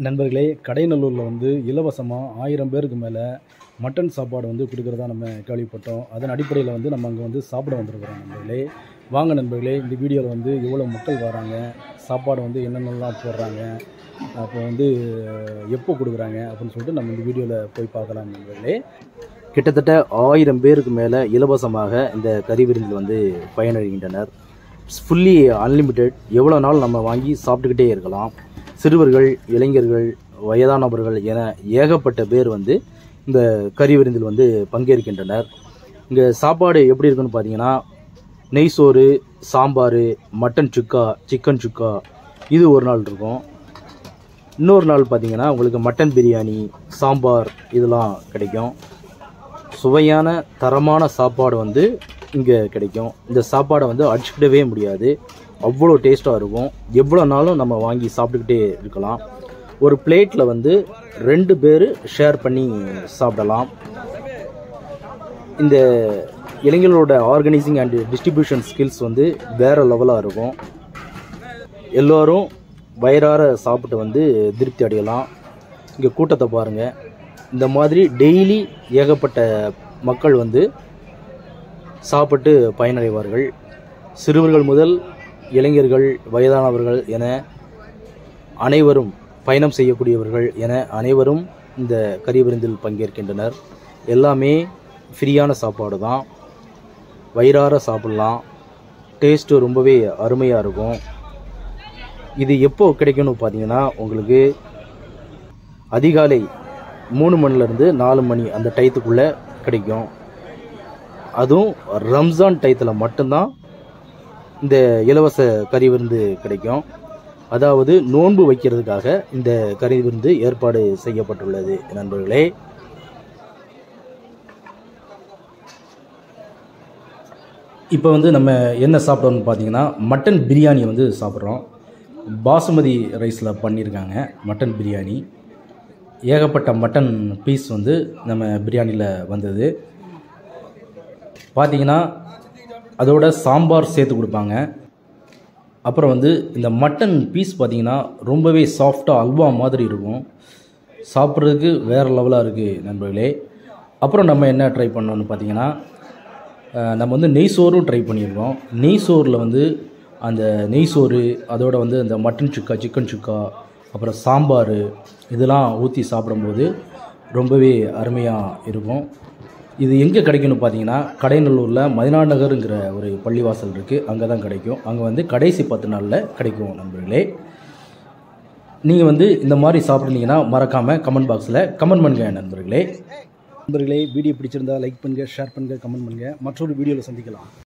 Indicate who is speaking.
Speaker 1: நண்பர்களே, கடைநல்லூரில் வந்து இலவசமாக 1000 பேருக்கு மேலே மட்டன் சாப்பாடு வந்து கொடுக்குறதா நம்ம கேள்விப்பட்டோம். அதன் அடிப்படையில் வந்து நம்ம அங்கே வந்து சாப்பிட வந்திருக்கிறோம். நண்பர்களே, வாங்க நண்பர்களே, இந்த வீடியோவில் வந்து எவ்வளோ மக்கள் வராங்க, சாப்பாடு வந்து என்னென்னலாம் போடுறாங்க, அப்போ வந்து எப்போ கொடுக்குறாங்க அப்படின்னு சொல்லிட்டு நம்ம இந்த வீடியோவில் போய் பார்க்கலாம். நண்பர்களே, கிட்டத்தட்ட 1000 பேருக்கு மேலே இலவசமாக இந்த கறி விருந்தில் வந்து பயனடைகின்றனர். ஃபுல்லி அன்லிமிட்டெட், எவ்வளோ நாள் நம்ம வாங்கி சாப்பிட்டுக்கிட்டே இருக்கலாம். சிறுவர்கள், இளைஞர்கள், வயதானவர்கள் என ஏகப்பட்ட பேர் வந்து இந்த கறி விருந்தில் வந்து பங்கேற்கின்றனர். இங்கே சாப்பாடு எப்படி இருக்குன்னு பார்த்தீங்கன்னா, நெய் சோறு, சாம்பார், மட்டன் சுக்கா, சிக்கன் சுக்கா இது ஒரு நாள் இருக்கும். இன்னொரு நாள் பார்த்தீங்கன்னா உங்களுக்கு மட்டன் பிரியாணி, சாம்பார் இதெல்லாம் கிடைக்கும். சுவையான தரமான சாப்பாடு வந்து இங்கே கிடைக்கும். இந்த சாப்பாடை வந்து அடிச்சுக்கிடவே முடியாது, அவ்வளோ டேஸ்ட்டாக இருக்கும். எவ்வளோ நாளும் நம்ம வாங்கி சாப்பிட்டுக்கிட்டே இருக்கலாம். ஒரு பிளேட்டில் வந்து 2 பேர் ஷேர் பண்ணி சாப்பிடலாம். இந்த இளைஞர்களோட ஆர்கனைசிங் அண்ட் டிஸ்ட்ரிபியூஷன் ஸ்கில்ஸ் வந்து வேறு லெவலாக இருக்கும். எல்லோரும் வயிறார சாப்பிட்டு வந்து திருப்தி அடையலாம். இங்கே கூட்டத்தை பாருங்கள். இந்த மாதிரி டெய்லி ஏகப்பட்ட மக்கள் வந்து சாப்பிட்டு பயனடைவார்கள். சிறுவர்கள் முதல் இளைஞர்கள், வயதானவர்கள் என அனைவரும், பயணம் செய்யக்கூடியவர்கள் என அனைவரும் இந்த கறி விருந்தில் பங்கேற்கின்றனர். எல்லாமே ஃப்ரீயான சாப்பாடு தான், வயிறார சாப்பிட்லாம். டேஸ்ட்டு ரொம்பவே அருமையாக இருக்கும். இது எப்போ கிடைக்கும்னு பார்த்தீங்கன்னா, உங்களுக்கு அதிகாலை 3 மணிலேருந்து 4 மணி அந்த டயத்துக்குள்ளே கிடைக்கும். அதுவும் ரம்ஜான் டயத்தில் மட்டும்தான் இந்த இலவச கறி விருந்து கிடைக்கும். அதாவது நோன்பு வைக்கிறதுக்காக இந்த கறி விருந்து ஏற்பாடு செய்யப்பட்டுள்ளது. நண்பர்களே, இப்போ வந்து நம்ம என்ன சாப்பிட்றோம்னு பார்த்தீங்கன்னா, மட்டன் பிரியாணி வந்து சாப்பிட்றோம். பாசுமதி ரைஸில் பண்ணியிருக்காங்க மட்டன் பிரியாணி. ஏகப்பட்ட மட்டன் பீஸ் வந்து நம்ம பிரியாணியில் வந்தது. பார்த்தீங்கன்னா அதோட சாம்பார் சேர்த்து கொடுப்பாங்க. அப்புறம் வந்து இந்த மட்டன் பீஸ் பார்த்திங்கன்னா ரொம்பவே சாஃப்டாக அல்வா மாதிரி இருக்கும். சாப்பிட்றதுக்கு வேறு லெவலாக இருக்குது நண்பர்களே. அப்புறம் நம்ம என்ன ட்ரை பண்ணோன்னு பார்த்தீங்கன்னா, நம்ம வந்து நெய் சோறும் ட்ரை பண்ணியிருக்கோம். நெய் சோறில் வந்து அந்த நெய் சோறு, அதோட வந்து அந்த மட்டன் சுக்கா, சிக்கன் சுக்கா, அப்புறம் சாம்பார் இதெல்லாம் ஊற்றி சாப்பிடும்போது ரொம்பவே அருமையாக இருக்கும். இது எங்கே கிடைக்கும்னு பார்த்தீங்கன்னா, கடைநல்லூரில் மதினா நகருங்கிற ஒரு பள்ளிவாசல் இருக்குது, அங்கே தான் கிடைக்கும். அங்கே வந்து கடைசி 10 நாளில் கிடைக்கும். நண்பர்களே, நீங்கள் வந்து இந்த மாதிரி சாப்பிட்றீங்கன்னா மறக்காமல் கமெண்ட் பாக்ஸில் கமெண்ட் பண்ணுங்க. நண்பர்களே, வீடியோ பிடிச்சிருந்தா லைக் பண்ணுங்கள், ஷேர் பண்ணுங்கள், கமெண்ட் பண்ணுங்கள். மற்றொரு வீடியோவில் சந்திக்கலாம்.